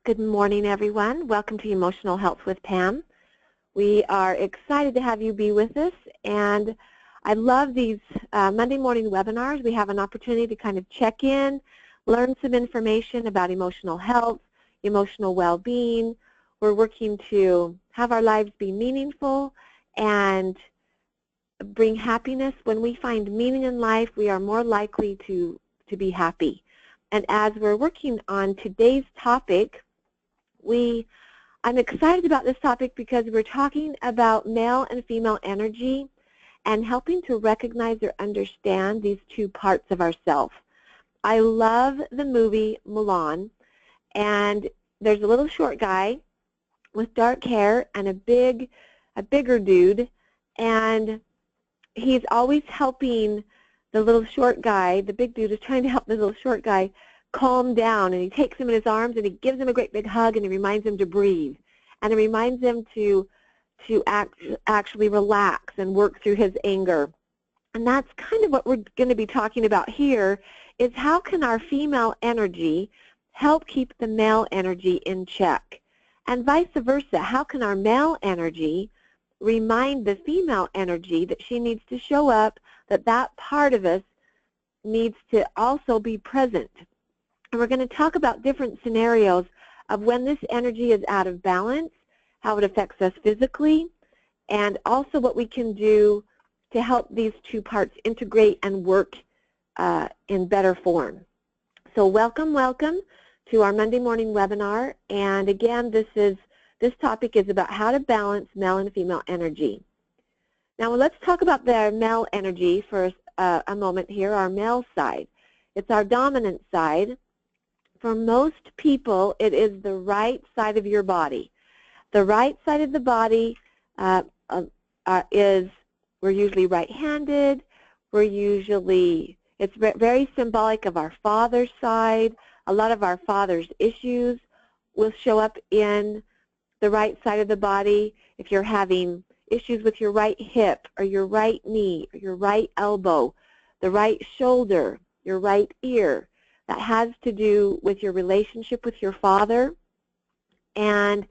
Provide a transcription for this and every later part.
Good morning, everyone. Welcome to Emotional Health with Pam. We are excited to have you be with us, and I love these Monday morning webinars. We have an opportunity to kind of check in, learn some information about emotional health, emotional well-being. We're working to have our lives be meaningful and bring happiness. When we find meaning in life, we are more likely to be happy. And as we're working on today's topic, I'm excited about this topic because we're talking about male and female energy and helping to recognize or understand these two parts of ourselves. I love the movie Mulan, and there's a little short guy with dark hair and a bigger dude, and he's always helping the little short guy. The big dude is trying to help the little short guy calm down, and he takes him in his arms and he gives him a great big hug and he reminds him to breathe, and it reminds him to actually relax and work through his anger. And that's kind of what we're going to be talking about here, is how can our female energy help keep the male energy in check, and vice versa. How can our male energy remind the female energy that she needs to show up, that part of us needs to also be present. And we're going to talk about different scenarios of when this energy is out of balance, how it affects us physically, and also what we can do to help these two parts integrate and work in better form. So welcome to our Monday morning webinar. And again, this topic is about how to balance male and female energy. Now let's talk about the male energy for a moment here, our male side. It's our dominant side. For most people, it is the right side of your body. The right side of the body we're usually right-handed. It's very symbolic of our father's side. A lot of our father's issues will show up in the right side of the body. If you're having issues with your right hip or your right knee or your right elbow, the right shoulder, your right ear, that has to do with your relationship with your father. And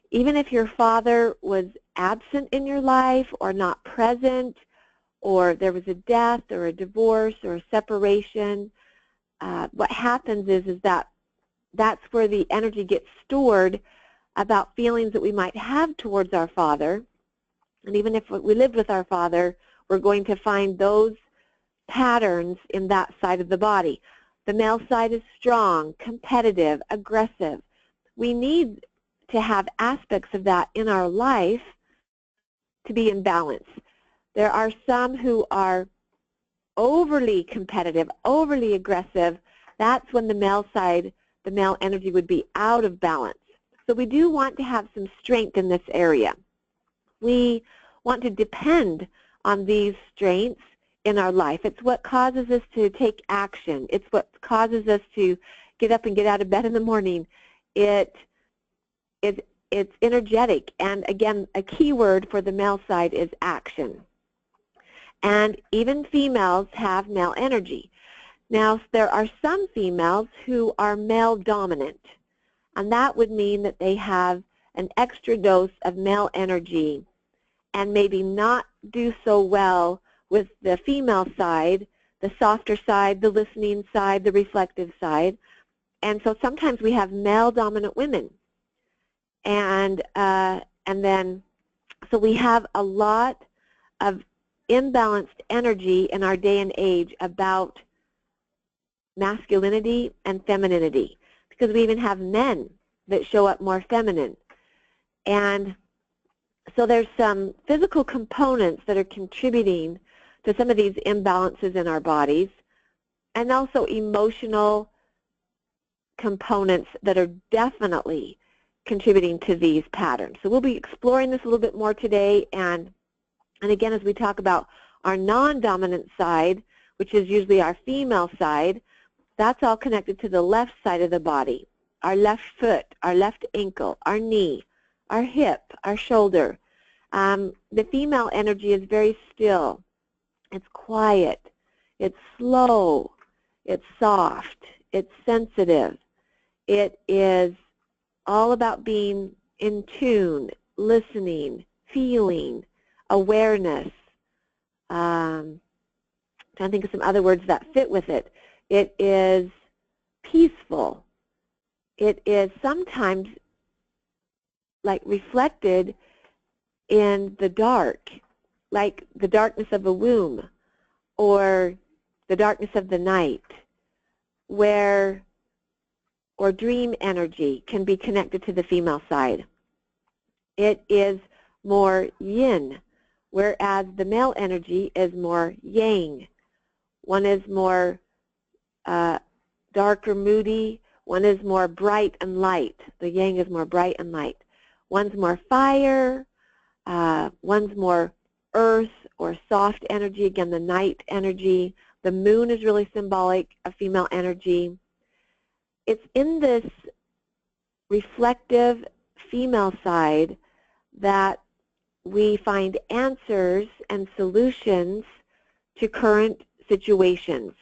even if your father was absent in your life or not present, or there was a death or a divorce or a separation, what happens is that that's where the energy gets stored about feelings that we might have towards our father. And even if we lived with our father, we're going to find those patterns in that side of the body. The male side is strong, competitive, aggressive. We need to have aspects of that in our life to be in balance. There are some who are overly competitive, overly aggressive. That's when the male side, the male energy would be out of balance. So we do want to have some strength in this area. We want to depend on these strengths in our life. It's what causes us to take action. It's what causes us to get up and get out of bed in the morning. It's energetic, and again, a key word for the male side is action. And even females have male energy. Now, there are some females who are male dominant, and that would mean that they have an extra dose of male energy and maybe not do so well with the female side, the softer side, the listening side, the reflective side. And so sometimes we have male dominant women. And then, so we have a lot of imbalanced energy in our day and age about masculinity and femininity, because we even have men that show up more feminine. And so there's some physical components that are contributing to some of these imbalances in our bodies, and also emotional components that are definitely contributing to these patterns. So we'll be exploring this a little bit more today, and again, as we talk about our non-dominant side, which is usually our female side, that's all connected to the left side of the body, our left foot, our left ankle, our knee, our hip, our shoulder. The female energy is very still. It's quiet, it's slow, it's soft, it's sensitive, it is all about being in tune, listening, feeling, awareness. Trying to think of some other words that fit with it. It is peaceful. It is sometimes like reflected in the dark, like the darkness of a womb or the darkness of the night, or dream energy can be connected to the female side. It is more yin, whereas the male energy is more yang. One is more dark or moody. One is more bright and light. The yang is more bright and light. One's more fire. One's more earth or soft energy. Again, the night energy. The moon is really symbolic of female energy. It's in this reflective female side that we find answers and solutions to current situations.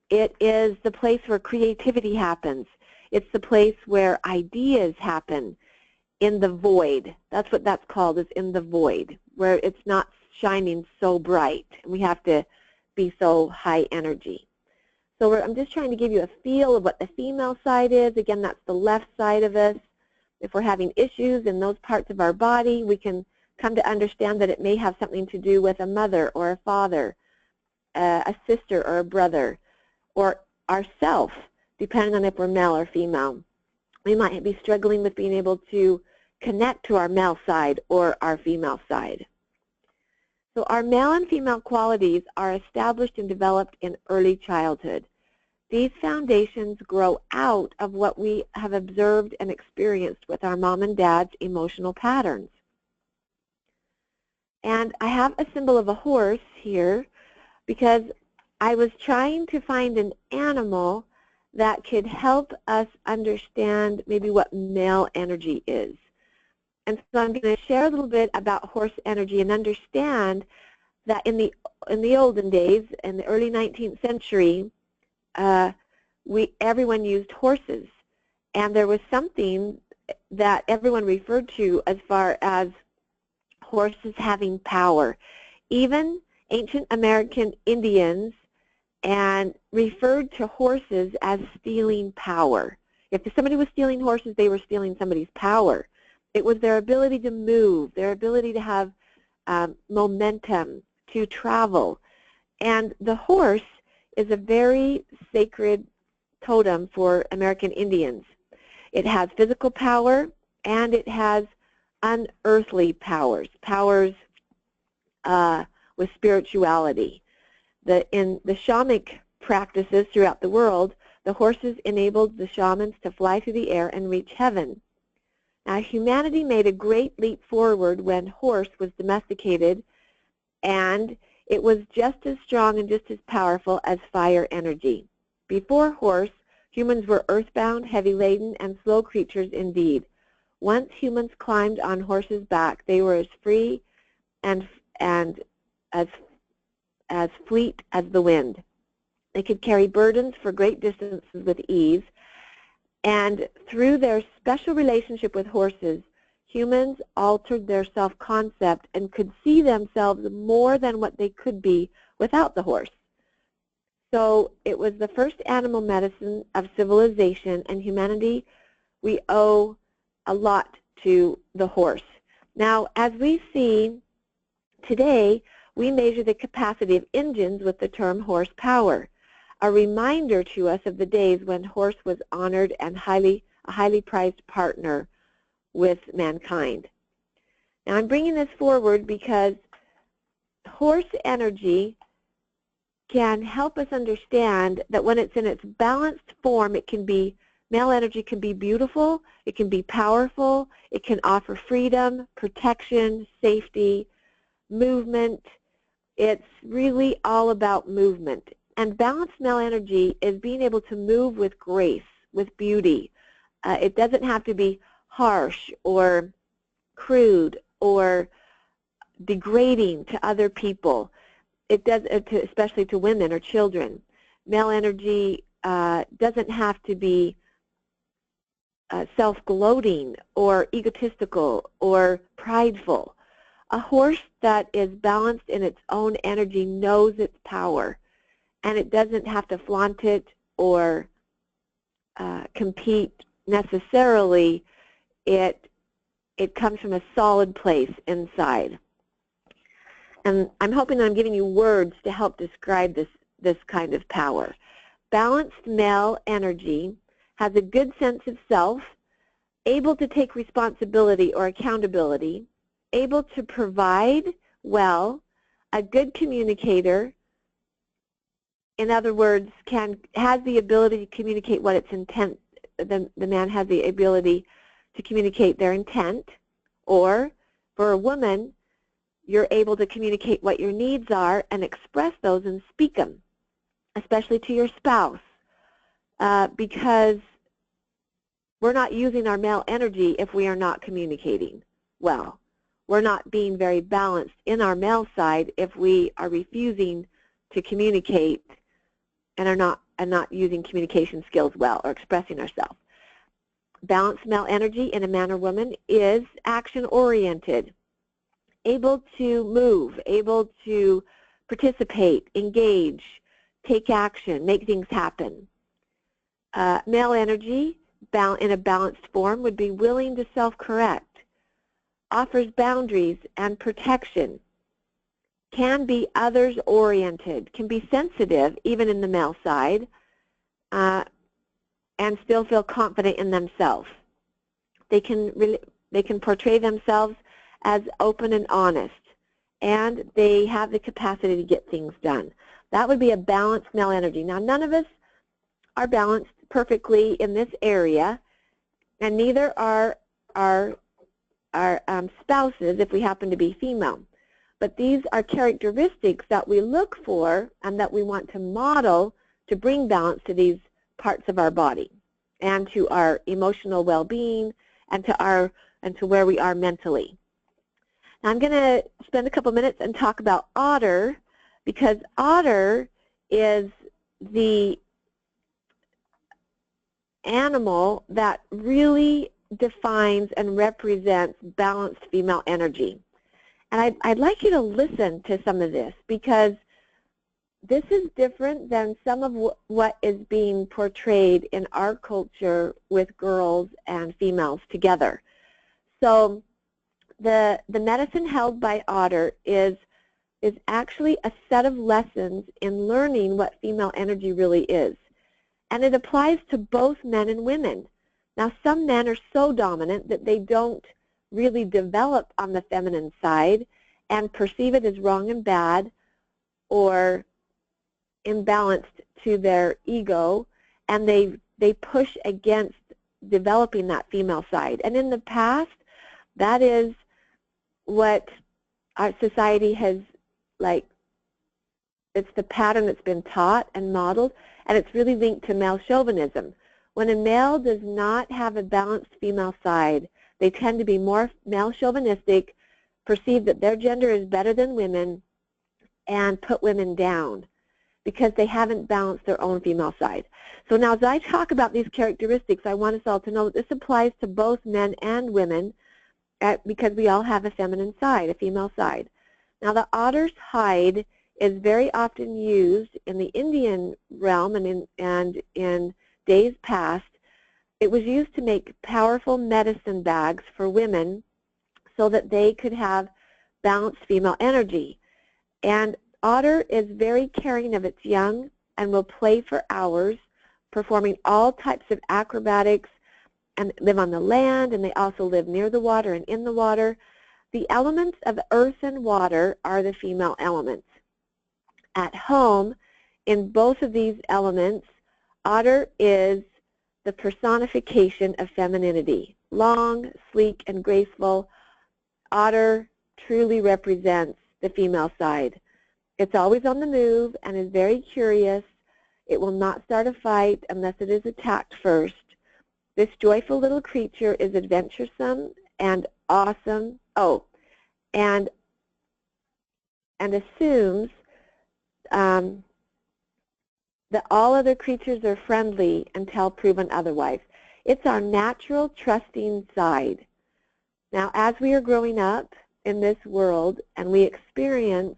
It is the place where creativity happens. It's the place where ideas happen in the void. That's what that's called, is in the void, where it's not shining so bright. We have to be so high energy. So I'm just trying to give you a feel of what the female side is. Again, that's the left side of us. If we're having issues in those parts of our body, we can come to understand that it may have something to do with a mother or a father, a sister or a brother, or ourself, depending on if we're male or female. We might be struggling with being able to connect to our male side or our female side. So our male and female qualities are established and developed in early childhood. These foundations grow out of what we have observed and experienced with our mom and dad's emotional patterns. And I have a symbol of a horse here because I was trying to find an animal that could help us understand maybe what male energy is. And so I'm going to share a little bit about horse energy and understand that in the olden days, in the early 19th century, everyone used horses. And there was something that everyone referred to as far as horses having power. Even ancient American Indians and referred to horses as stealing power. If somebody was stealing horses, they were stealing somebody's power. It was their ability to move, their ability to have momentum, to travel. And the horse is a very sacred totem for American Indians. It has physical power and it has unearthly powers, with spirituality. In the shamanic practices throughout the world, the horses enabled the shamans to fly through the air and reach heaven. Now, humanity made a great leap forward when horse was domesticated, and it was just as strong and just as powerful as fire energy. Before horse, humans were earthbound, heavy-laden, and slow creatures indeed. Once humans climbed on horses' back, they were as free and as fleet as the wind. They could carry burdens for great distances with ease, and through their special relationship with horses, humans altered their self-concept and could see themselves more than what they could be without the horse. So it was the first animal medicine of civilization, and humanity, we owe a lot to the horse. Now, as we see today, we measure the capacity of engines with the term horsepower, a reminder to us of the days when horse was honored and a highly prized partner with mankind. Now, I'm bringing this forward because horse energy can help us understand that when it's in its balanced form, male energy can be beautiful, it can be powerful, it can offer freedom, protection, safety, movement. It's really all about movement. And balanced male energy is being able to move with grace, with beauty. It doesn't have to be harsh or crude or degrading to other people. It does, especially to women or children. Male energy doesn't have to be self-gloating or egotistical or prideful. A horse that is balanced in its own energy knows its power, and it doesn't have to flaunt it or compete necessarily. It comes from a solid place inside. And I'm hoping I'm giving you words to help describe this kind of power. Balanced male energy has a good sense of self, able to take responsibility or accountability, able to provide well, a good communicator, in other words, has the ability to communicate what its intent, the man has the ability to communicate their intent, or for a woman, you're able to communicate what your needs are and express those and speak them, especially to your spouse, because we're not using our male energy if we are not communicating well. We're not being very balanced in our male side if we are refusing to communicate and are not using communication skills well or expressing ourselves. Balanced male energy in a man or woman is action-oriented, able to move, able to participate, engage, take action, make things happen. Male energy in a balanced form would be willing to self-correct, offers boundaries and protection, can be others-oriented, can be sensitive even in the male side, and still feel confident in themselves. They can portray themselves as open and honest, and they have the capacity to get things done. That would be a balanced male energy. Now, none of us are balanced perfectly in this area, and neither are our spouses if we happen to be female. But these are characteristics that we look for and that we want to model to bring balance to these parts of our body and to our emotional well-being and to where we are mentally. Now, I'm going to spend a couple minutes and talk about otter, because otter is the animal that really defines and represents balanced female energy. And I'd like you to listen to some of this, because this is different than some of what is being portrayed in our culture with girls and females together. So the medicine held by otter is actually a set of lessons in learning what female energy really is. And it applies to both men and women. Now, some men are so dominant that they don't really develop on the feminine side and perceive it as wrong and bad or imbalanced to their ego, and they push against developing that female side. And in the past, that is what our society has, like, it's the pattern that's been taught and modeled, and it's really linked to male chauvinism. When a male does not have a balanced female side, they tend to be more male chauvinistic, perceive that their gender is better than women, and put women down because they haven't balanced their own female side. So now as I talk about these characteristics, I want us all to know that this applies to both men and women because we all have a feminine side, a female side. Now the otter's hide is very often used in the Indian realm and in days past. It was used to make powerful medicine bags for women so that they could have balanced female energy. And otter is very caring of its young and will play for hours, performing all types of acrobatics, and live on the land, and they also live near the water and in the water. The elements of earth and water are the female elements. At home, in both of these elements, otter is the personification of femininity. Long, sleek, and graceful, otter truly represents the female side. It's always on the move and is very curious. It will not start a fight unless it is attacked first. This joyful little creature is adventuresome and awesome. Oh, and assumes that all other creatures are friendly until proven otherwise. It's our natural trusting side. Now, as we are growing up in this world and we experience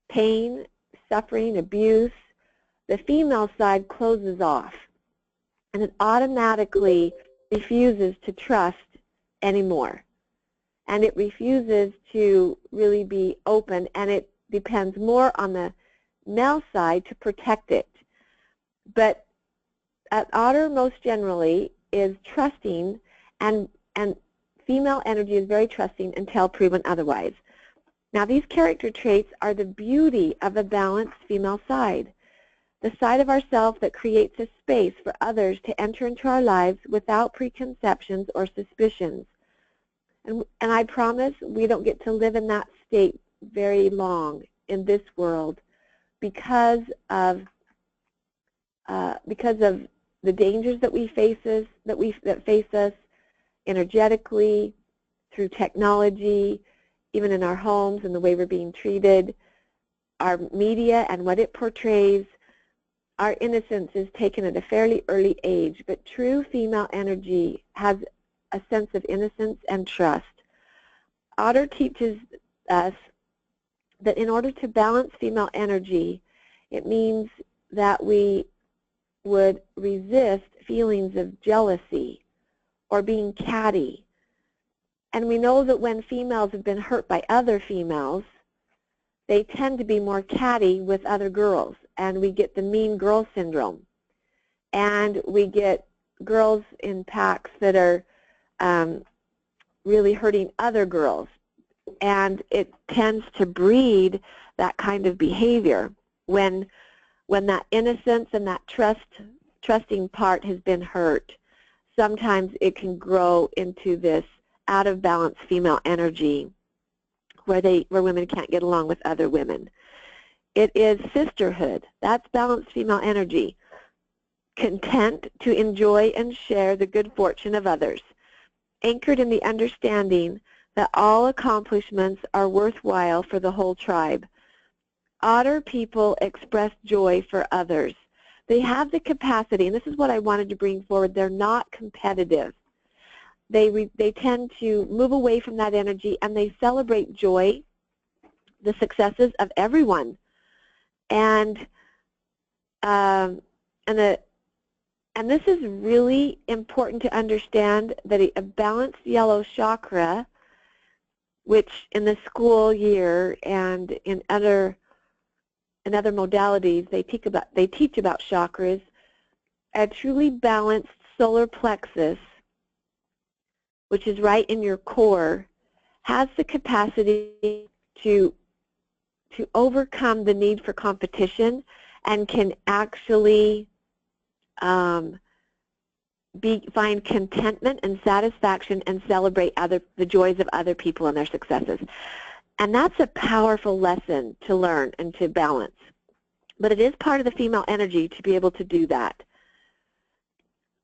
pain, suffering, abuse, the female side closes off, and it automatically refuses to trust anymore. And it refuses to really be open, and it depends more on the male side to protect it. But at Otter, most generally, is trusting, and female energy is very trusting until proven otherwise. Now, these character traits are the beauty of a balanced female side, the side of ourself that creates a space for others to enter into our lives without preconceptions or suspicions. And I promise we don't get to live in that state very long in this world because of the dangers that face us energetically, through technology, even in our homes and the way we're being treated, our media and what it portrays. Our innocence is taken at a fairly early age, but true female energy has a sense of innocence and trust. Otter teaches us that in order to balance female energy, it means that we would resist feelings of jealousy or being catty. And we know that when females have been hurt by other females, they tend to be more catty with other girls, and we get the mean girl syndrome. And we get girls in packs that are really hurting other girls, and it tends to breed that kind of behavior when that innocence and that trusting part has been hurt. Sometimes it can grow into this out of balance female energy where women can't get along with other women. It is sisterhood. That's balanced female energy. Content to enjoy and share the good fortune of others, anchored in the understanding that all accomplishments are worthwhile for the whole tribe. Otter people express joy for others. They have the capacity, and this is what I wanted to bring forward, they're not competitive. They tend to move away from that energy, and they celebrate joy, the successes of everyone. And this is really important to understand, that a balanced yellow chakra, which in the school year and in other modalities they teach about chakras, a truly balanced solar plexus, which is right in your core, has the capacity to overcome the need for competition and can actually find contentment and satisfaction and celebrate the joys of other people and their successes. And that's a powerful lesson to learn and to balance. But it is part of the female energy to be able to do that.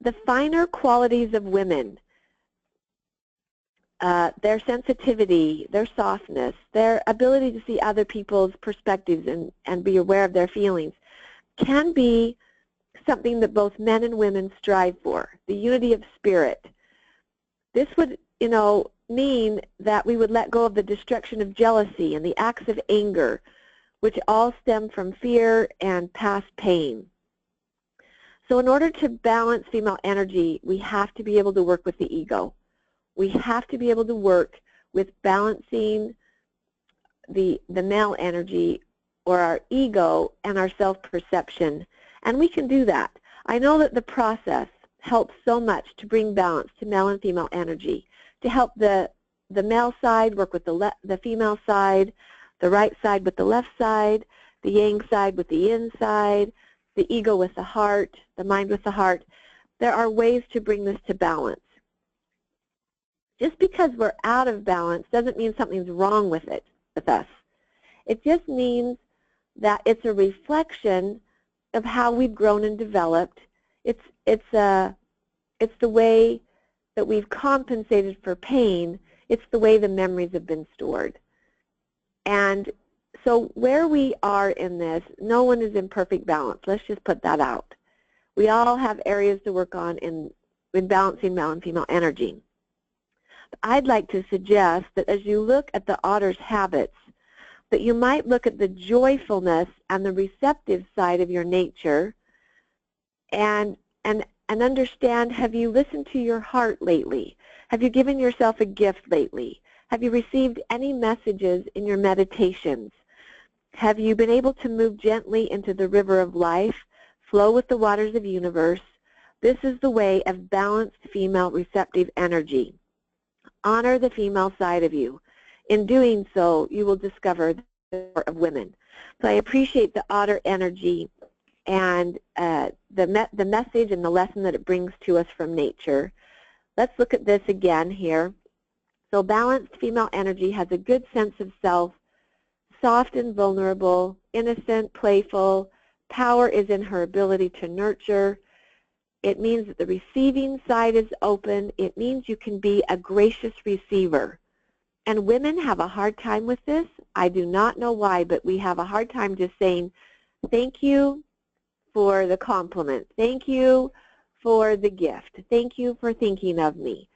The finer qualities of women, their sensitivity, their softness, their ability to see other people's perspectives and be aware of their feelings, can be something that both men and women strive for, the unity of spirit. This would, mean that we would let go of the destruction of jealousy and the acts of anger, which all stem from fear and past pain. So in order to balance female energy, we have to be able to work with the ego. We have to be able to work with balancing the male energy, or our ego, and our self-perception. And we can do that. I know that the process helps so much to bring balance to male and female energy, to help the male side work with the female side, the right side with the left side, the yang side with the yin side, the ego with the heart, the mind with the heart. There are ways to bring this to balance. Just because we're out of balance doesn't mean something's wrong with us. It just means that it's a reflection of how we've grown and developed. It's the way that we've compensated for pain. It's the way the memories have been stored. And so where we are in this, no one is in perfect balance. Let's just put that out. We all have areas to work on in balancing male and female energy. I'd like to suggest that as you look at the otter's habits, that you might look at the joyfulness and the receptive side of your nature and understand, have you listened to your heart lately? Have you given yourself a gift lately? Have you received any messages in your meditations? Have you been able to move gently into the river of life, flow with the waters of the universe? This is the way of balanced female receptive energy. Honor the female side of you. In doing so, you will discover the power of women. So I appreciate the otter energy and the message and the lesson that it brings to us from nature. Let's look at this again here. So balanced female energy has a good sense of self, soft and vulnerable, innocent, playful. Power is in her ability to nurture. It means that the receiving side is open. It means you can be a gracious receiver. And women have a hard time with this. I do not know why, but we have a hard time just saying, thank you for the compliment. Thank you for the gift. Thank you for thinking of me.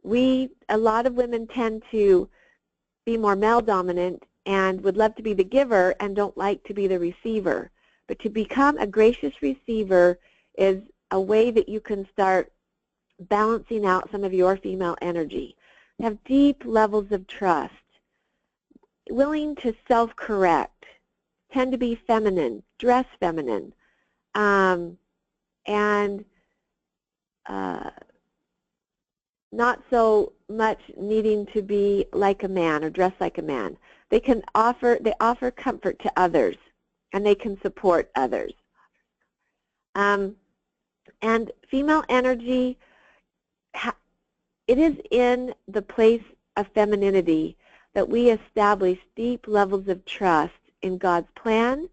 A lot of women tend to be more male dominant and would love to be the giver and don't like to be the receiver. But to become a gracious receiver is a way that you can start balancing out some of your female energy. Have deep levels of trust, willing to self-correct, tend to be feminine, dress feminine, and not so much needing to be like a man or dress like a man. They offer comfort to others, and they can support others. And female energy, it is in the place of femininity that we establish deep levels of trust in God's plan,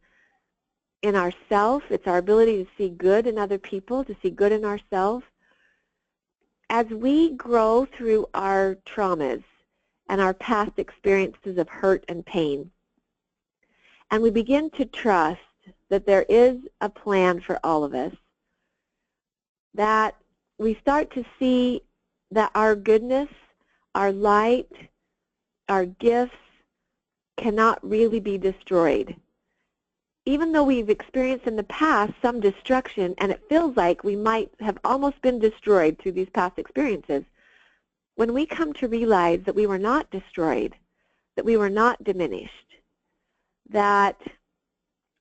in ourself. It's our ability to see good in other people, to see good in ourselves. As we grow through our traumas and our past experiences of hurt and pain, and we begin to trust that there is a plan for all of us, that we start to see that our goodness, our light, our gifts cannot really be destroyed. Even though we've experienced in the past some destruction, and it feels like we might have almost been destroyed through these past experiences, when we come to realize that we were not destroyed, that we were not diminished, that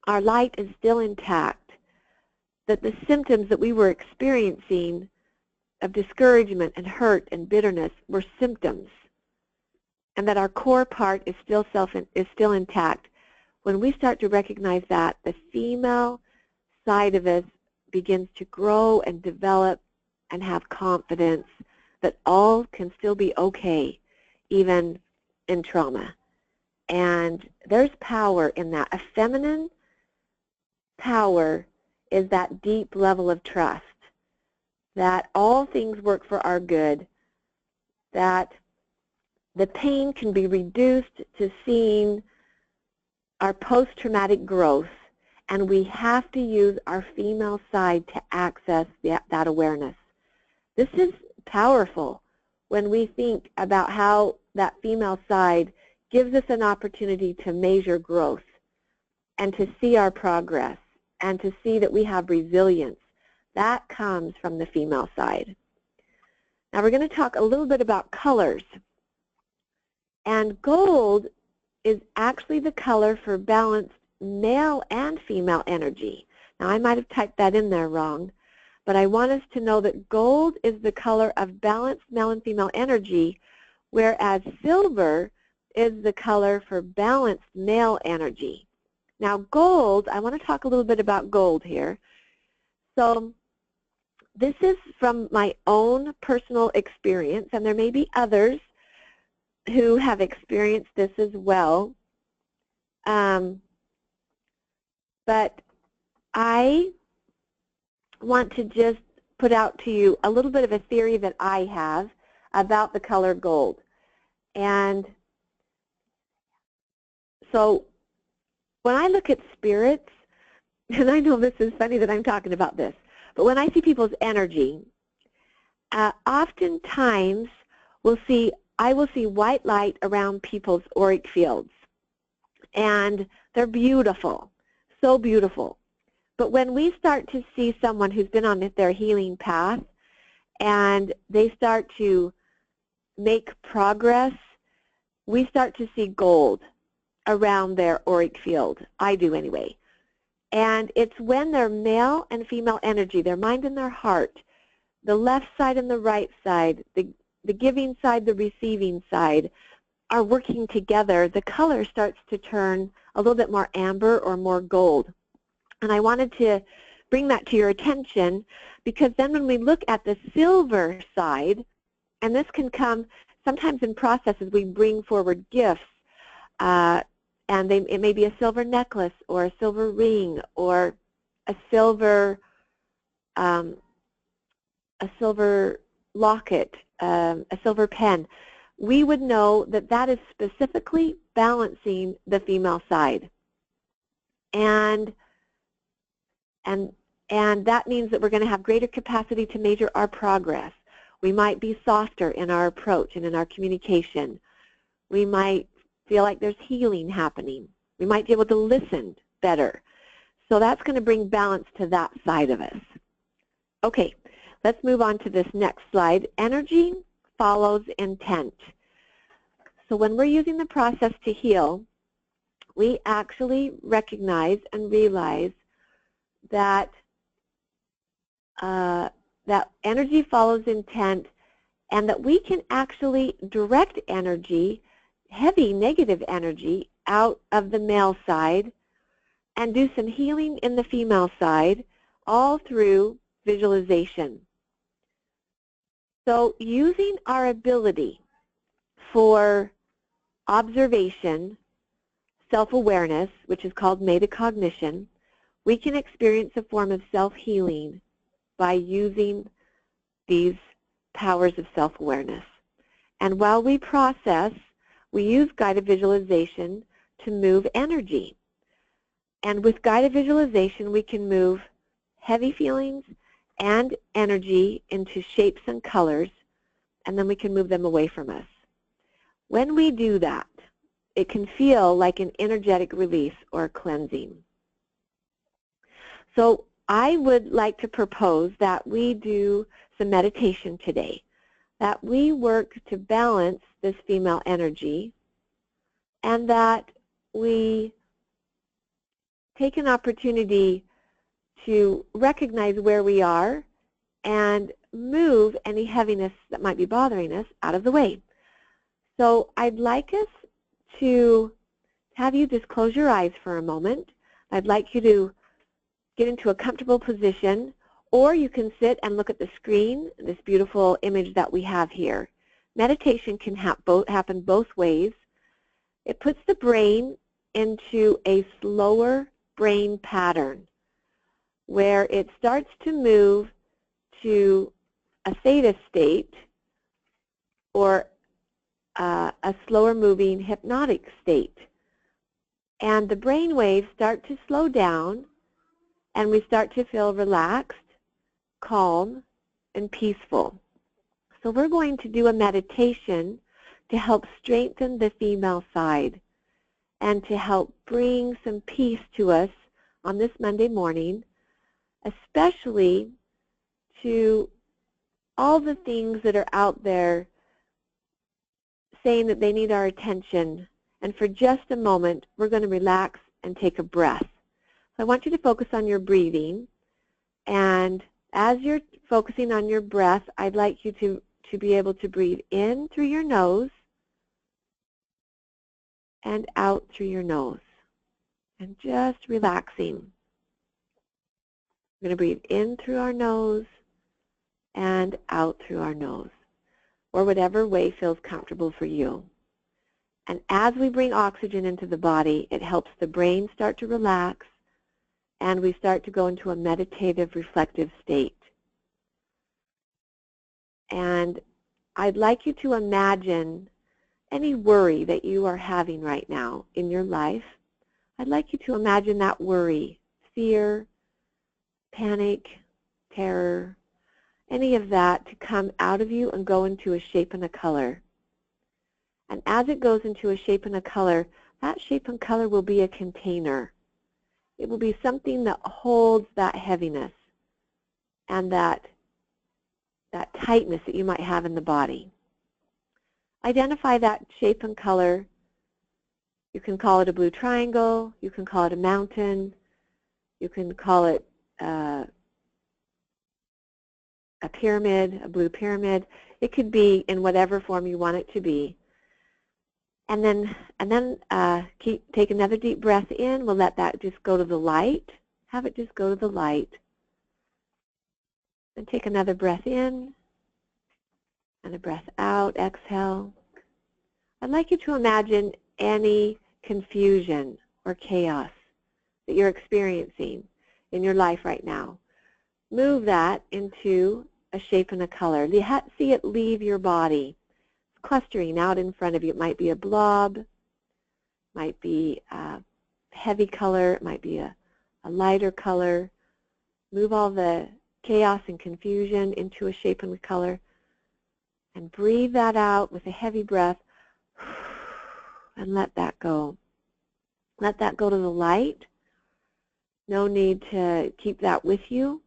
our light is still intact, that the symptoms that we were experiencing of discouragement and hurt and bitterness were symptoms, and that our core part is still intact. When we start to recognize that, the female side of us begins to grow and develop and have confidence that all can still be okay, even in trauma. And there's power in that. A feminine power is that deep level of trust, that all things work for our good, that the pain can be reduced to seeing our post-traumatic growth, and we have to use our female side to access that awareness. This is powerful when we think about how that female side gives us an opportunity to measure growth and to see our progress and to see that we have resilience. That comes from the female side. Now we're going to talk a little bit about colors. And gold is actually the color for balanced male and female energy. Now I might have typed that in there wrong, but I want us to know that gold is the color of balanced male and female energy, whereas silver is the color for balanced male energy. Now gold, I want to talk a little bit about gold here. So this is from my own personal experience, and there may be others who have experienced this as well. But I want to just put out to you a little bit of a theory that I have about the color gold. And so when I look at spirits, and I know this is funny that I'm talking about this, but when I see people's energy, oftentimes I will see white light around people's auric fields, and they're beautiful, so beautiful. But when we start to see someone who's been on their healing path and they start to make progress, we start to see gold around their auric field. I do anyway. And it's when their male and female energy, their mind and their heart, the left side and the right side, the giving side, the receiving side, are working together, the color starts to turn a little bit more amber or more gold. And I wanted to bring that to your attention because then when we look at the silver side, and this can come sometimes in processes, we bring forward gifts, and it may be a silver necklace or a silver ring or a silver locket, a silver pen. We would know that that is specifically balancing the female side. And that means that we're going to have greater capacity to measure our progress. We might be softer in our approach and in our communication. We might feel like there's healing happening. We might be able to listen better. So that's going to bring balance to that side of us. Okay, let's move on to this next slide. Energy follows intent. So when we're using the process to heal, we actually recognize and realize that that energy follows intent, and that we can actually direct energy, heavy negative energy, out of the male side and do some healing in the female side, all through visualization. So using our ability for observation, self-awareness, which is called metacognition, we can experience a form of self-healing by using these powers of self-awareness. And while we process, we use guided visualization to move energy. And with guided visualization, we can move heavy feelings and energy into shapes and colors, and then we can move them away from us. When we do that, it can feel like an energetic release or a cleansing. So I would like to propose that we do some meditation today, that we work to balance this female energy, and that we take an opportunity to recognize where we are and move any heaviness that might be bothering us out of the way. So I'd like us to have you just close your eyes for a moment. I'd like you to get into a comfortable position, or you can sit and look at the screen, this beautiful image that we have here. Meditation can happen both ways. It puts the brain into a slower brain pattern where it starts to move to a theta state, or a slower moving hypnotic state. And the brain waves start to slow down, and we start to feel relaxed, calm, and peaceful. So we're going to do a meditation to help strengthen the female side and to help bring some peace to us on this Monday morning, especially to all the things that are out there saying that they need our attention. And for just a moment, we're going to relax and take a breath. So I want you to focus on your breathing, and as you're focusing on your breath, I'd like you to be able to breathe in through your nose and out through your nose, and just relaxing. We're going to breathe in through our nose and out through our nose, or whatever way feels comfortable for you. And as we bring oxygen into the body, it helps the brain start to relax, and we start to go into a meditative, reflective state. And I'd like you to imagine any worry that you are having right now in your life. I'd like you to imagine that worry, fear, panic, terror, any of that to come out of you and go into a shape and a color. And as it goes into a shape and a color, that shape and color will be a container. It will be something that holds that heaviness and that tightness that you might have in the body. Identify that shape and color. You can call it a blue triangle. You can call it a mountain. You can call it a pyramid, a blue pyramid. It could be in whatever form you want it to be. And then take another deep breath in. We'll let that just go to the light. Have it just go to the light. And take another breath in and a breath out. Exhale. I'd like you to imagine any confusion or chaos that you're experiencing in your life right now. Move that into a shape and a color. See it leave your body. Clustering out in front of you. It might be a blob, might be a heavy color, it might be a lighter color. Move all the chaos and confusion into a shape and a color and breathe that out with a heavy breath and let that go. Let that go to the light. No need to keep that with you.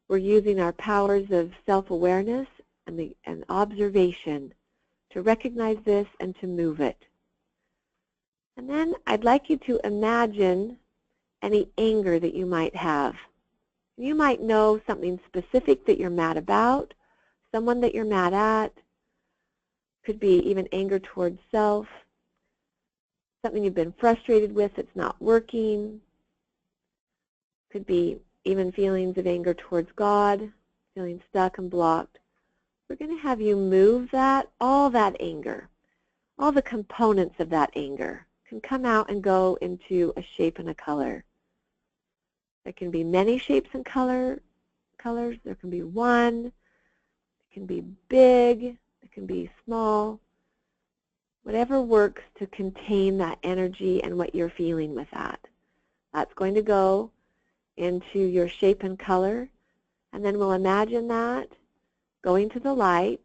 We're using our powers of self-awareness and observation to recognize this and to move it. And then I'd like you to imagine any anger that you might have. You might know something specific that you're mad about, someone that you're mad at. Could be even anger towards self, something you've been frustrated with that's not working. Could be even feelings of anger towards God, feeling stuck and blocked. We're going to have you move that, all that anger, all the components of that anger can come out and go into a shape and a color. There can be many shapes and colors. There can be one. It can be big. It can be small. Whatever works to contain that energy and what you're feeling with that. That's going to go into your shape and color. And then we'll imagine that going to the light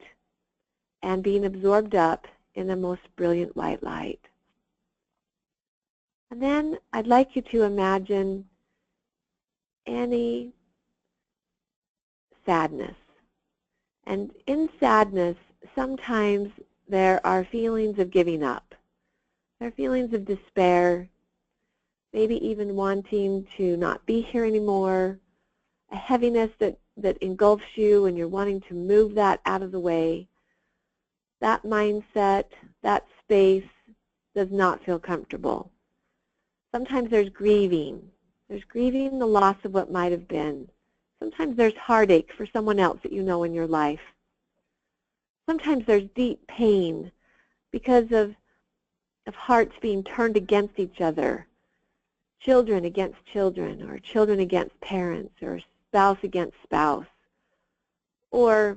and being absorbed up in the most brilliant white light. And then I'd like you to imagine any sadness. And in sadness, sometimes there are feelings of giving up. There are feelings of despair, maybe even wanting to not be here anymore, a heaviness that engulfs you and you're wanting to move that out of the way. That mindset, that space does not feel comfortable. Sometimes there's grieving. There's grieving the loss of what might have been. Sometimes there's heartache for someone else that you know in your life. Sometimes there's deep pain because of hearts being turned against each other, children against children, or children against parents, or spouse against spouse, or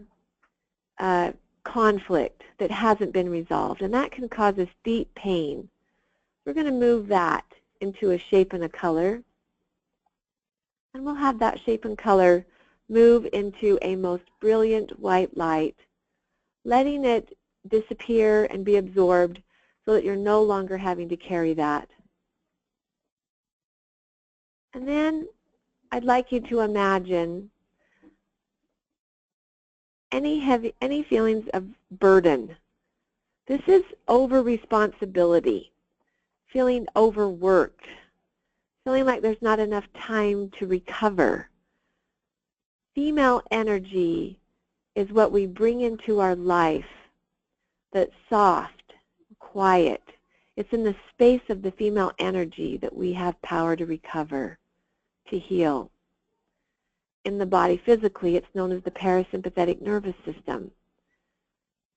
conflict that hasn't been resolved, and that can cause us deep pain. We're going to move that into a shape and a color, and we'll have that shape and color move into a most brilliant white light, letting it disappear and be absorbed so that you're no longer having to carry that. And then I'd like you to imagine any feelings of burden. This is over-responsibility, feeling overworked, feeling like there's not enough time to recover. Female energy is what we bring into our life that's soft, quiet. It's in the space of the female energy that we have power to recover, to heal. In the body physically, it's known as the parasympathetic nervous system.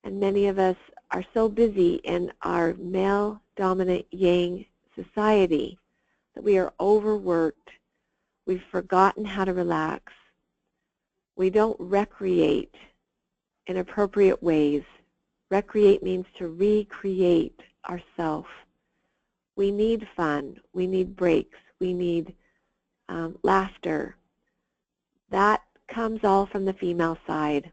And many of us are so busy in our male-dominant yang society that we are overworked. We've forgotten how to relax. We don't recreate in appropriate ways. Recreate means to recreate ourselves. We need fun. We need breaks. We need laughter. That comes all from the female side.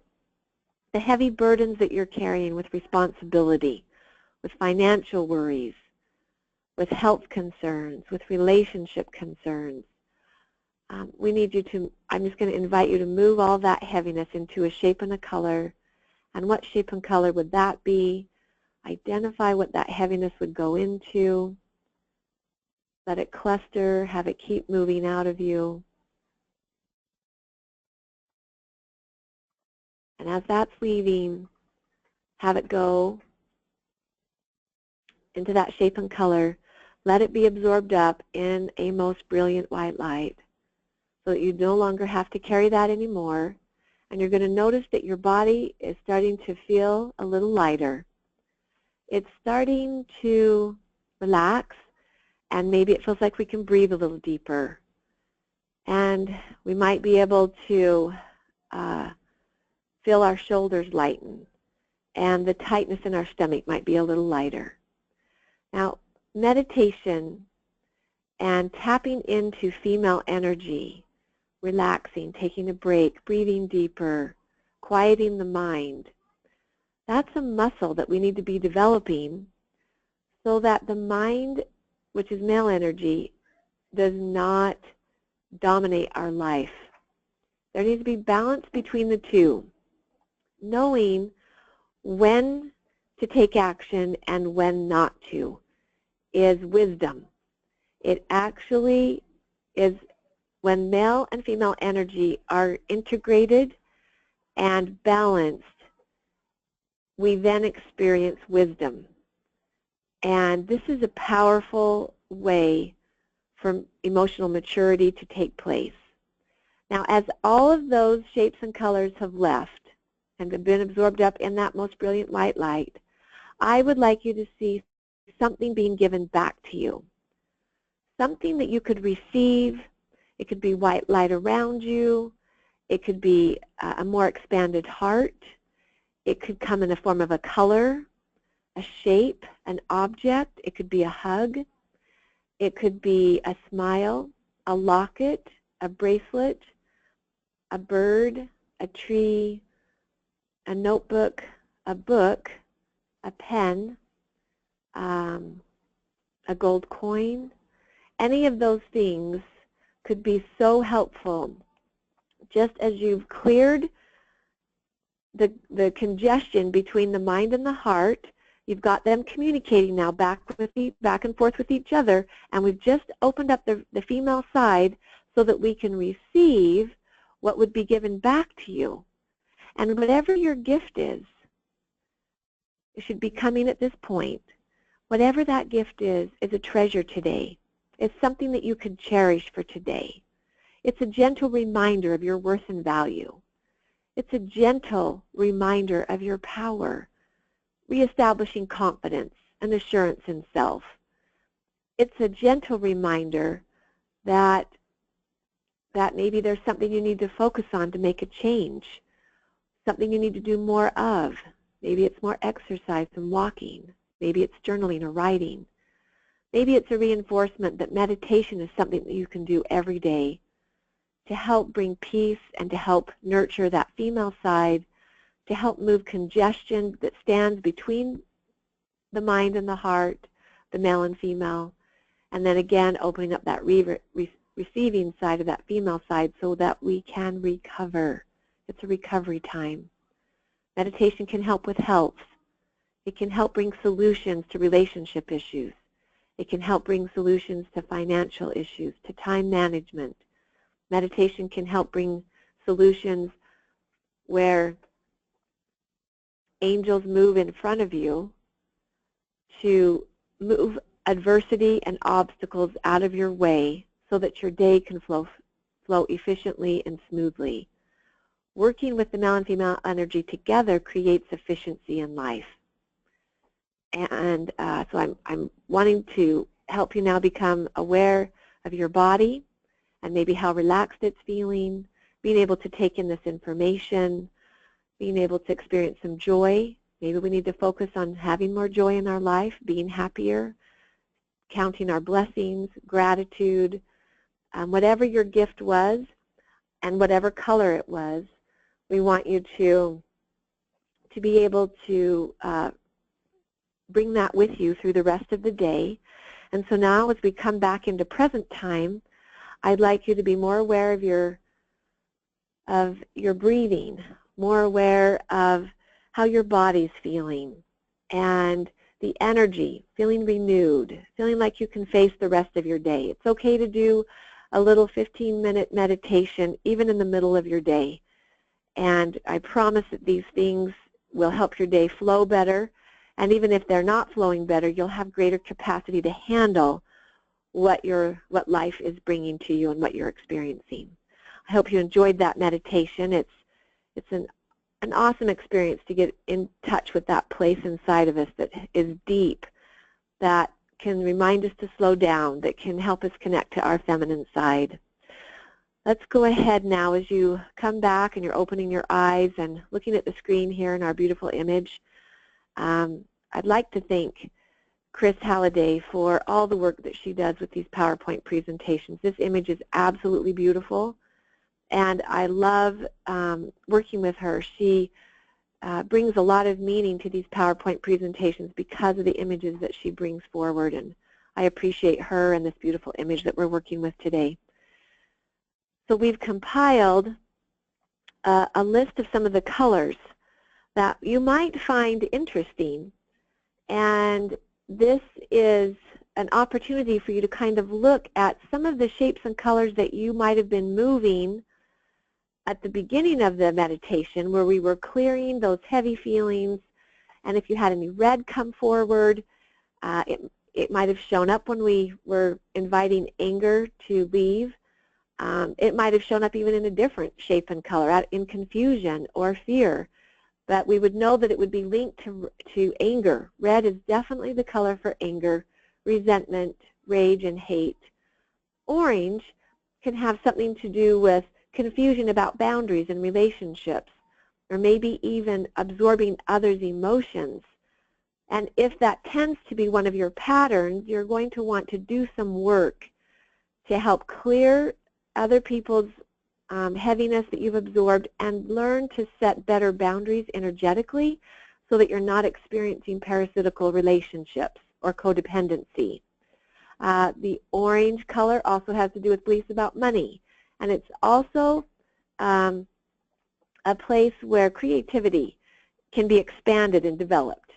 The heavy burdens that you're carrying with responsibility, with financial worries, with health concerns, with relationship concerns. We need you to, I'm just going to invite you to move all that heaviness into a shape and a color. And what shape and color would that be? Identify what that heaviness would go into. Let it cluster, have it keep moving out of you. And as that's leaving, have it go into that shape and color. Let it be absorbed up in a most brilliant white light so that you no longer have to carry that anymore. And you're going to notice that your body is starting to feel a little lighter. It's starting to relax, and maybe it feels like we can breathe a little deeper. And we might be able to feel our shoulders lighten, and the tightness in our stomach might be a little lighter. Now, meditation and tapping into female energy, relaxing, taking a break, breathing deeper, quieting the mind, that's a muscle that we need to be developing so that the mind, which is male energy, does not dominate our life. There needs to be balance between the two. Knowing when to take action and when not to is wisdom. It actually is when male and female energy are integrated and balanced, we then experience wisdom. And this is a powerful way for emotional maturity to take place. Now, as all of those shapes and colors have left and have been absorbed up in that most brilliant white light, I would like you to see something being given back to you. Something that you could receive. It could be white light around you. It could be a more expanded heart. It could come in the form of a color, a shape, an object. It could be a hug. It could be a smile, a locket, a bracelet, a bird, a tree, a notebook, a book, a pen, a gold coin. Any of those things could be so helpful. Just as you've cleared the congestion between the mind and the heart, you've got them communicating now back and forth with each other, and we've just opened up the female side so that we can receive what would be given back to you. And whatever your gift is, it should be coming at this point. Whatever that gift is a treasure today. It's something that you can cherish for today. It's a gentle reminder of your worth and value. It's a gentle reminder of your power, reestablishing confidence and assurance in self. It's a gentle reminder that maybe there's something you need to focus on to make a change, something you need to do more of. Maybe it's more exercise and walking. Maybe it's journaling or writing. Maybe it's a reinforcement that meditation is something that you can do every day to help bring peace and to help nurture that female side, to help move congestion that stands between the mind and the heart, the male and female, and then again opening up that receiving side of that female side so that we can recover. It's a recovery time. Meditation can help with health. It can help bring solutions to relationship issues. It can help bring solutions to financial issues, to time management. Meditation can help bring solutions where angels move in front of you to move adversity and obstacles out of your way so that your day can flow efficiently and smoothly. Working with the male and female energy together creates efficiency in life. And so I'm wanting to help you now become aware of your body and maybe how relaxed it's feeling, being able to take in this information, being able to experience some joy. Maybe we need to focus on having more joy in our life, being happier, counting our blessings, gratitude, whatever your gift was. and whatever color it was, we want you to be able to bring that with you through the rest of the day. And so now as we come back into present time, I'd like you to be more aware of your breathing, more aware of how your body's feeling, and the energy, feeling renewed, feeling like you can face the rest of your day. It's okay to do a little 15-minute meditation even in the middle of your day. And I promise that these things will help your day flow better. And even if they're not flowing better, you'll have greater capacity to handle what life is bringing to you and what you're experiencing. I hope you enjoyed that meditation. It's an awesome experience to get in touch with that place inside of us that is deep, that can remind us to slow down, that can help us connect to our feminine side. Let's go ahead now as you come back and you're opening your eyes and looking at the screen here in our beautiful image. I'd like to thank Chris Halliday for all the work that she does with these PowerPoint presentations. This image is absolutely beautiful, and I love working with her. She brings a lot of meaning to these PowerPoint presentations because of the images that she brings forward, and I appreciate her and this beautiful image that we're working with today. So we've compiled a list of some of the colors that you might find interesting, and this is an opportunity for you to kind of look at some of the shapes and colors that you might have been moving at the beginning of the meditation, where we were clearing those heavy feelings. And if you had any red come forward, it might have shown up when we were inviting anger to leave. It might have shown up even in a different shape and color, in confusion or fear. But we would know that it would be linked to anger. Red is definitely the color for anger, resentment, rage, and hate. Orange can have something to do with confusion about boundaries and relationships, or maybe even absorbing others' emotions. And if that tends to be one of your patterns, you're going to want to do some work to help clear other people's heaviness that you've absorbed and learn to set better boundaries energetically so that you're not experiencing parasitical relationships or codependency. The orange color also has to do with beliefs about money, and it's also a place where creativity can be expanded and developed.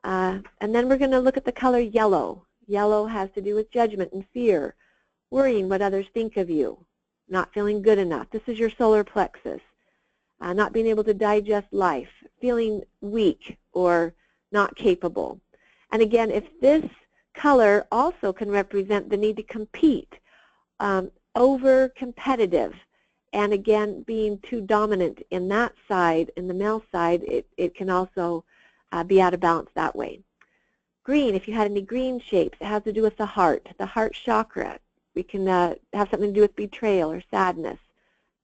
And then we're going to look at the color yellow. Yellow has to do with judgment and fear, worrying what others think of you, not feeling good enough. This is your solar plexus. Not being able to digest life, feeling weak or not capable. And again, if this color also can represent the need to compete, over competitive, and again, being too dominant in that side, in the male side, it can also be out of balance that way. Green, if you had any green shapes, it has to do with the heart chakra. We can have something to do with betrayal or sadness,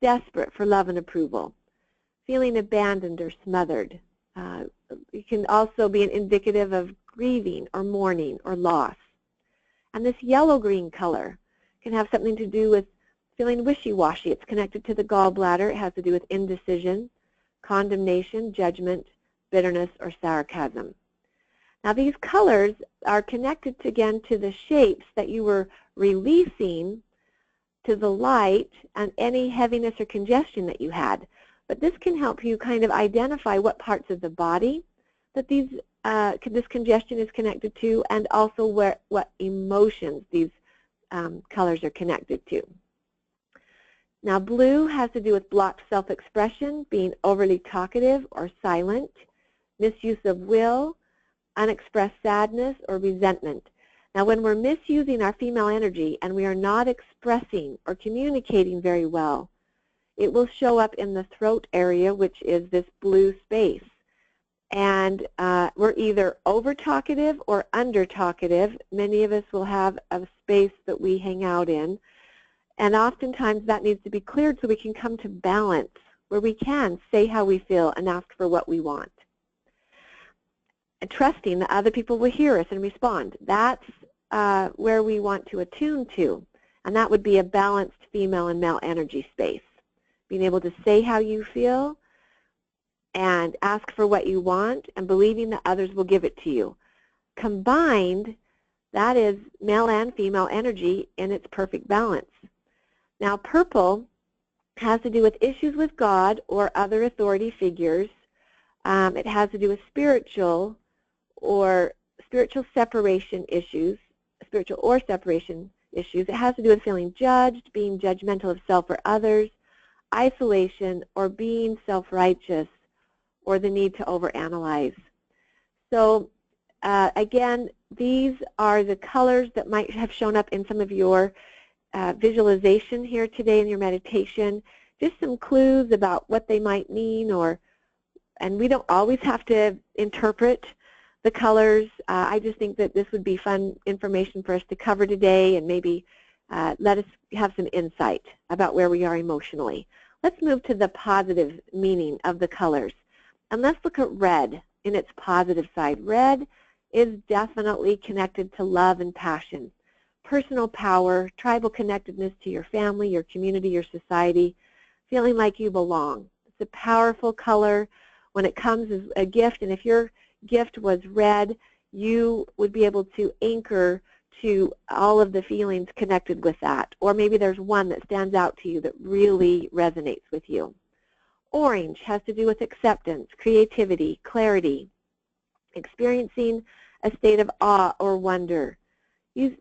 desperate for love and approval, feeling abandoned or smothered. It can also be an indicative of grieving or mourning or loss. And this yellow-green color can have something to do with feeling wishy-washy. It's connected to the gallbladder. It has to do with indecision, condemnation, judgment, bitterness, or sarcasm. Now these colors are connected again to the shapes that you were releasing to the light and any heaviness or congestion that you had. But this can help you kind of identify what parts of the body that this congestion is connected to, and also what emotions these colors are connected to. Now blue has to do with blocked self-expression, being overly talkative or silent, misuse of will, unexpressed sadness, or resentment. Now when we're misusing our female energy and we are not expressing or communicating very well, it will show up in the throat area, which is this blue space. And we're either over-talkative or under-talkative. Many of us will have a space that we hang out in. And oftentimes that needs to be cleared so we can come to balance, where we can say how we feel and ask for what we want. And trusting that other people will hear us and respond. That's where we want to attune to. And that would be a balanced female and male energy space. being able to say how you feel and ask for what you want and believing that others will give it to you. Combined, that is male and female energy in its perfect balance. Now, purple has to do with issues with God or other authority figures. It has to do with spiritual separation issues, spiritual or separation issues. It has to do with feeling judged, being judgmental of self or others, isolation, or being self-righteous, or the need to overanalyze. So again, these are the colors that might have shown up in some of your visualization here today in your meditation. Just some clues about what they might mean, and we don't always have to interpret the colors. I just think that this would be fun information for us to cover today and maybe let us have some insight about where we are emotionally. Let's move to the positive meaning of the colors. And let's look at red in its positive side. Red is definitely connected to love and passion, personal power, tribal connectedness to your family, your community, your society, feeling like you belong. It's a powerful color when it comes as a gift, and if your gift was red, you would be able to anchor to all of the feelings connected with that. Or maybe there's one that stands out to you that really resonates with you. Orange has to do with acceptance, creativity, clarity, experiencing a state of awe or wonder,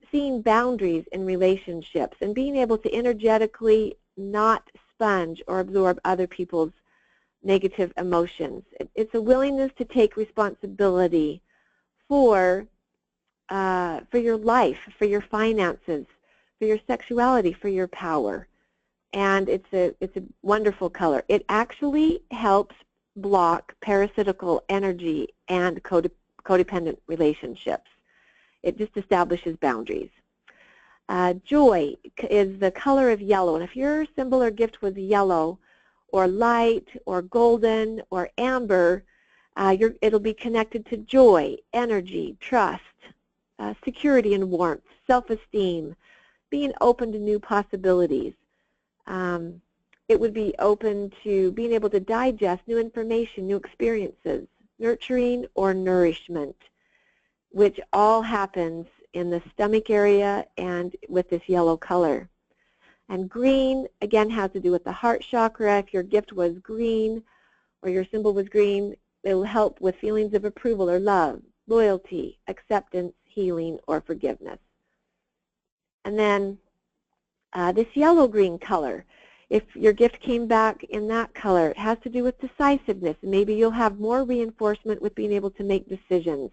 seeing boundaries in relationships, and being able to energetically not sponge or absorb other people's negative emotions. It's a willingness to take responsibility for your life, for your finances, for your sexuality, for your power. And it's a wonderful color. It actually helps block parasitical energy and codependent relationships. It just establishes boundaries. Joy is the color of yellow, and if your symbol or gift was yellow or light or golden or amber, it'll be connected to joy, energy, trust, security and warmth, self-esteem, being open to new possibilities. It would be open to being able to digest new information, new experiences, nurturing or nourishment, which all happens in the stomach area and with this yellow color. And green, again, has to do with the heart chakra. If your gift was green or your symbol was green, it will help with feelings of approval or love, loyalty, acceptance, healing, or forgiveness. And then this yellow-green color, if your gift came back in that color, it has to do with decisiveness. Maybe you'll have more reinforcement with being able to make decisions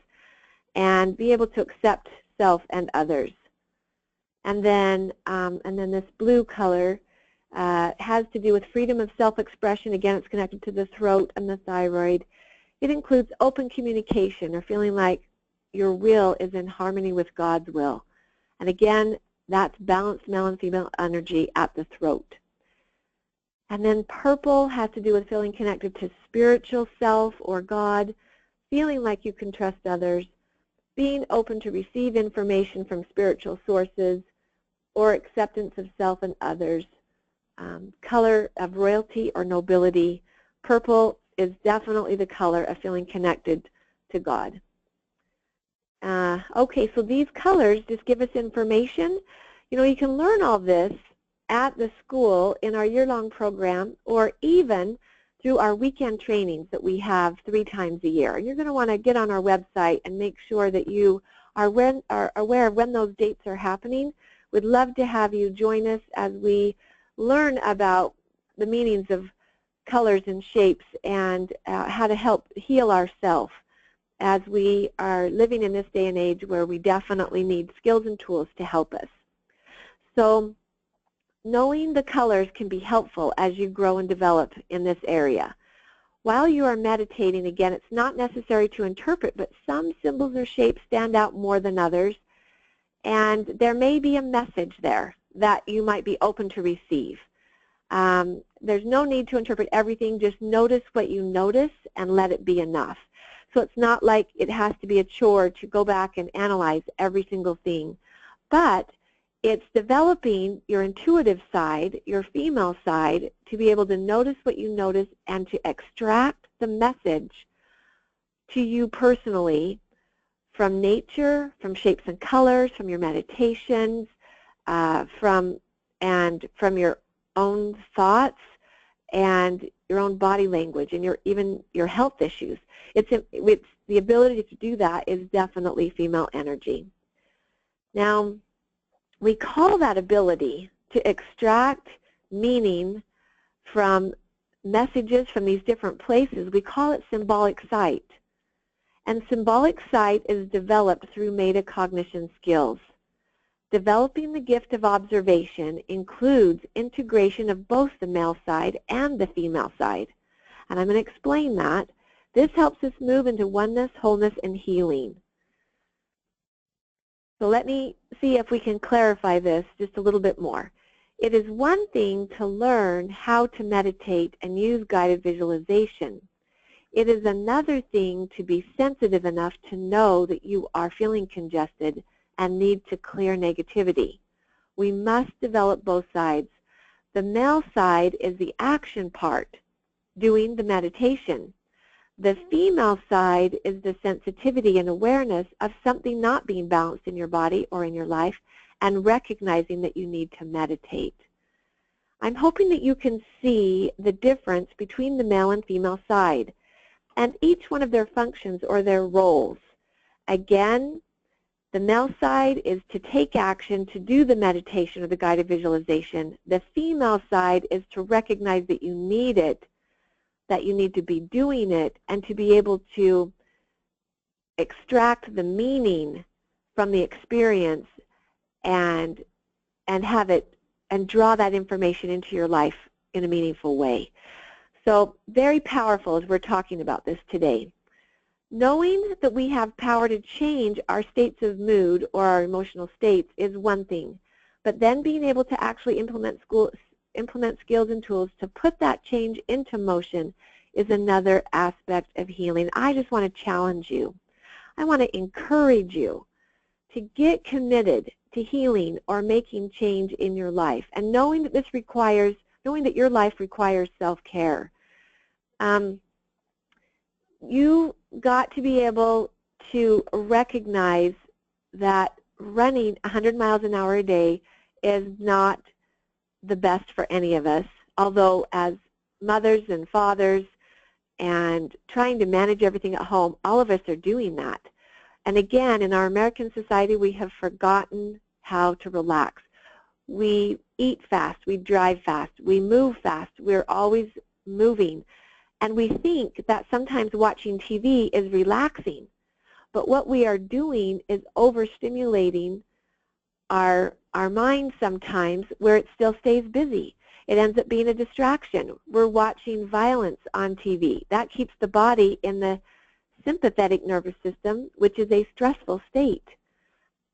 and be able to accept self and others. And then this blue color has to do with freedom of self-expression. Again, it's connected to the throat and the thyroid. It includes open communication or feeling like your will is in harmony with God's will. And again, that's balanced male and female energy at the throat. And then purple has to do with feeling connected to spiritual self or God, feeling like you can trust others, being open to receive information from spiritual sources, or acceptance of self and others. Color of royalty or nobility. Purple is definitely the color of feeling connected to God. Okay, so these colors just give us information. You know, you can learn all this at the school in our year-long program, or even through our weekend trainings that we have 3 times a year. And you're going to want to get on our website and make sure that you are aware of when those dates are happening. We'd love to have you join us as we learn about the meanings of colors and shapes and how to help heal ourselves as we are living in this day and age where we definitely need skills and tools to help us. So knowing the colors can be helpful as you grow and develop in this area. While you are meditating, again, it's not necessary to interpret, but some symbols or shapes stand out more than others, and there may be a message there that you might be open to receive. There's no need to interpret everything. Just notice what you notice and let it be enough. So it's not like it has to be a chore to go back and analyze every single thing. But It's developing your intuitive side, your female side, to be able to notice what you notice and to extract the message to you personally from nature, from shapes and colors, from your meditations, from your own thoughts and your own body language and even your health issues. It's the ability to do that is definitely female energy. Now, we call that ability to extract meaning from messages from these different places, we call it symbolic sight. And symbolic sight is developed through metacognition skills. Developing the gift of observation includes integration of both the male side and the female side. And I'm going to explain that. This helps us move into oneness, wholeness, and healing. So let me see if we can clarify this just a little bit more. It is one thing to learn how to meditate and use guided visualization. It is another thing to be sensitive enough to know that you are feeling congested and need to clear negativity. We must develop both sides. The male side is the action part, doing the meditation. The female side is the sensitivity and awareness of something not being balanced in your body or in your life and recognizing that you need to meditate. I'm hoping that you can see the difference between the male and female side and each one of their functions or their roles. Again, the male side is to take action, to do the meditation or the guided visualization. The female side is to recognize that you need it, that you need to be doing it, and to be able to extract the meaning from the experience and have it and draw that information into your life in a meaningful way. So very powerful as we're talking about this today. Knowing that we have power to change our states of mood or our emotional states is one thing, but then being able to actually implement skills and tools to put that change into motion is another aspect of healing. I just want to challenge you. I want to encourage you to get committed to healing or making change in your life, and knowing that your life requires self-care. You got to be able to recognize that running 100 miles an hour a day is not the best for any of us, although as mothers and fathers and trying to manage everything at home, all of us are doing that. And again, in our American society, we have forgotten how to relax. We eat fast, we drive fast, we move fast, we're always moving. And we think that sometimes watching TV is relaxing. But what we are doing is overstimulating our mind sometimes where it still stays busy. It ends up being a distraction. We're watching violence on TV. That keeps the body in the sympathetic nervous system, which is a stressful state.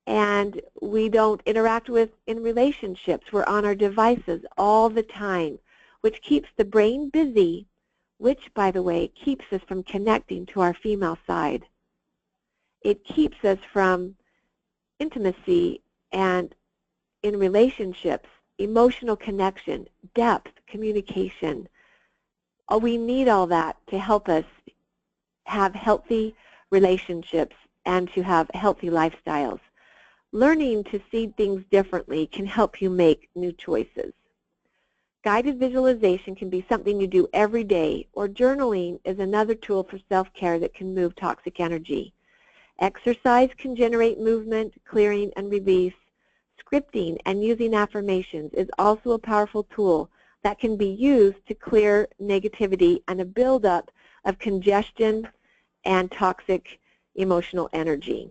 And we don't interact in relationships. We're on our devices all the time, which keeps the brain busy, which, by the way, keeps us from connecting to our female side. It keeps us from intimacy and in relationships, emotional connection, depth, communication. We need all that to help us have healthy relationships and to have healthy lifestyles. Learning to see things differently can help you make new choices. Guided visualization can be something you do every day, or journaling is another tool for self-care that can move toxic energy. Exercise can generate movement, clearing, and release. Scripting and using affirmations is also a powerful tool that can be used to clear negativity and a buildup of congestion and toxic emotional energy.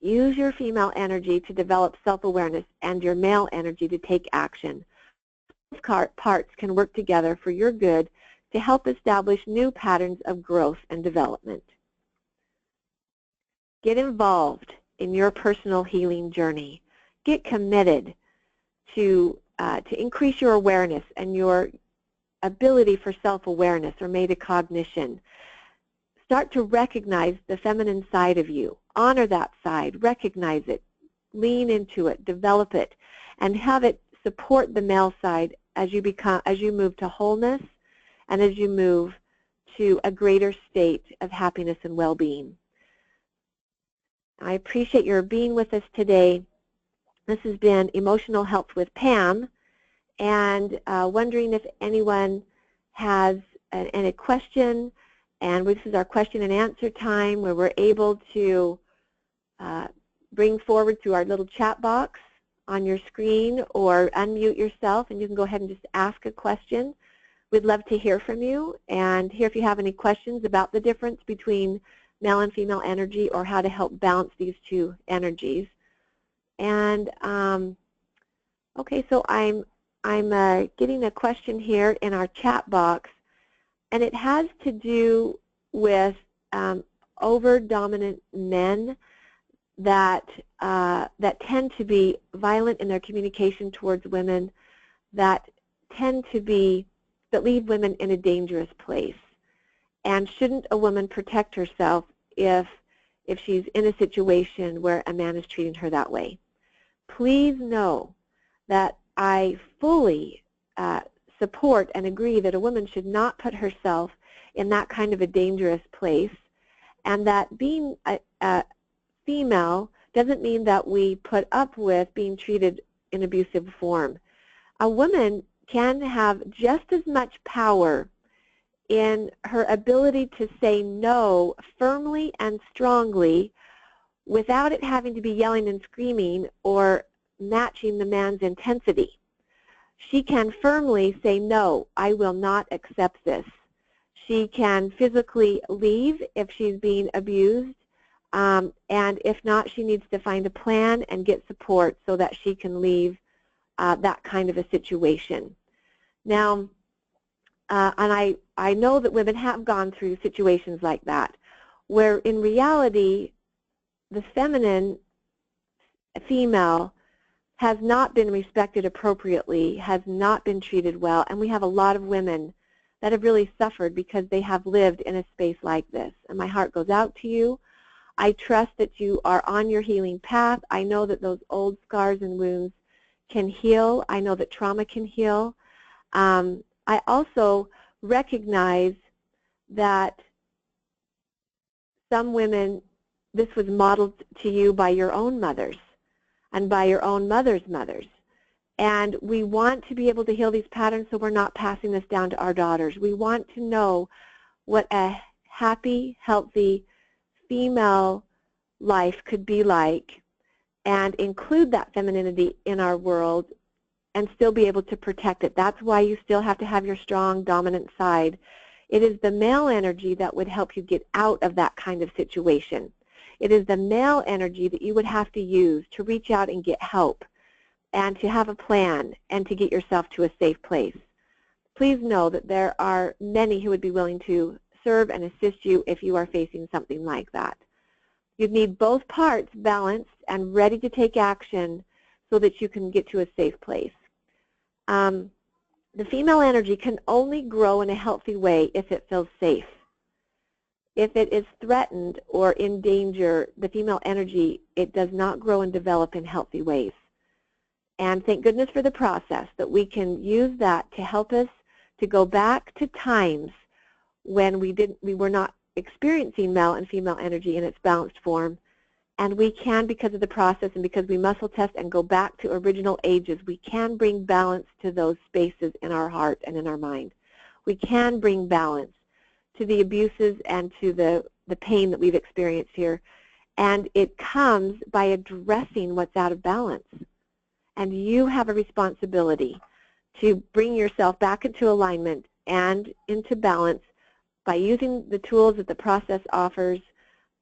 Use your female energy to develop self-awareness and your male energy to take action. Both parts can work together for your good to help establish new patterns of growth and development. Get involved in your personal healing journey. Get committed to increase your awareness and your ability for self-awareness or metacognition. Start to recognize the feminine side of you. Honor that side. Recognize it. lean into it, develop it, and have it support the male side as you move to wholeness and as you move to a greater state of happiness and well-being. I appreciate your being with us today. This has been Emotional Health with Pam, and wondering if anyone has any question, and this is our question and answer time where we're able to bring forward through our little chat box on your screen or unmute yourself, and you can go ahead and just ask a question. We'd love to hear from you and hear if you have any questions about the difference between male and female energy or how to help balance these two energies. And okay, so I'm getting a question here in our chat box, and it has to do with over-dominant men that tend to be violent in their communication towards women, that leave women in a dangerous place. And shouldn't a woman protect herself if she's in a situation where a man is treating her that way? Please know that I fully support and agree that a woman should not put herself in that kind of a dangerous place, and that being a female doesn't mean that we put up with being treated in abusive form. A woman can have just as much power in her ability to say no firmly and strongly without it having to be yelling and screaming or matching the man's intensity. She can firmly say, no, I will not accept this. She can physically leave if she's being abused, and if not, she needs to find a plan and get support so that she can leave that kind of a situation. Now, and I know that women have gone through situations like that, where in reality, the feminine female has not been respected appropriately, has not been treated well, and we have a lot of women that have really suffered because they have lived in a space like this. And my heart goes out to you. I trust that you are on your healing path. I know that those old scars and wounds can heal. I know that trauma can heal. I also recognize that some women, this was modeled to you by your own mothers and by your own mother's mothers. And we want to be able to heal these patterns so we're not passing this down to our daughters. We want to know what a happy, healthy female life could be like and include that femininity in our world and still be able to protect it. That's why you still have to have your strong, dominant side. It is the male energy that would help you get out of that kind of situation. It is the male energy that you would have to use to reach out and get help and to have a plan and to get yourself to a safe place. Please know that there are many who would be willing to serve and assist you if you are facing something like that. You'd need both parts balanced and ready to take action so that you can get to a safe place. The female energy can only grow in a healthy way if it feels safe. If it is threatened or in danger, the female energy, it does not grow and develop in healthy ways. And thank goodness for the process that we can use that to help us to go back to times when we were not experiencing male and female energy in its balanced form. And we can, because of the process and because we muscle test and go back to original ages, we can bring balance to those spaces in our heart and in our mind. We can bring balance to the abuses and to the pain that we've experienced here. And it comes by addressing what's out of balance. And you have a responsibility to bring yourself back into alignment and into balance by using the tools that the process offers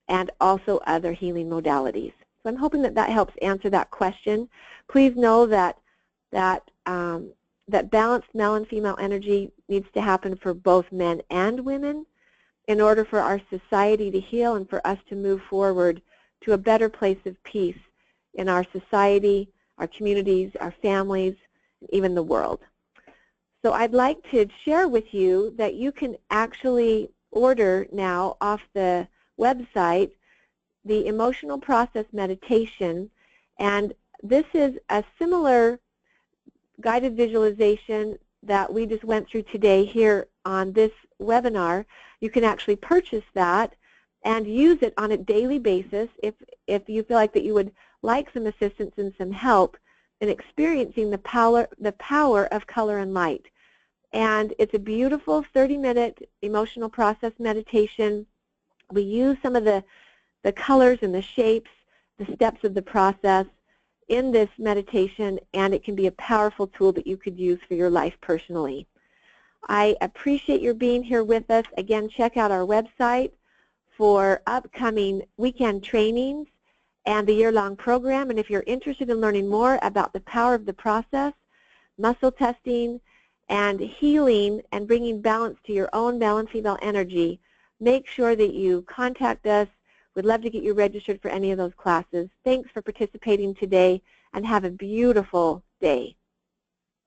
and also other healing modalities. So I'm hoping that that helps answer that question. Please know that balanced male and female energy needs to happen for both men and women in order for our society to heal and for us to move forward to a better place of peace in our society, our communities, our families, and even the world. So I'd like to share with you that you can actually order now off the website the Emotional Process Meditation, And this is a similar guided visualization that we just went through today here on this webinar. You can actually purchase that and use it on a daily basis if you feel like that you would like some assistance and some help in experiencing the power of color and light. And it's a beautiful 30-minute emotional process meditation. We use some of the colors and the shapes, the steps of the process in this meditation, and it can be a powerful tool that you could use for your life personally. I appreciate your being here with us. Again, check out our website for upcoming weekend trainings and the year-long program. And if you're interested in learning more about the power of the process, muscle testing, and healing and bringing balance to your own male and female energy, make sure that you contact us. We'd love to get you registered for any of those classes. Thanks for participating today, and have a beautiful day.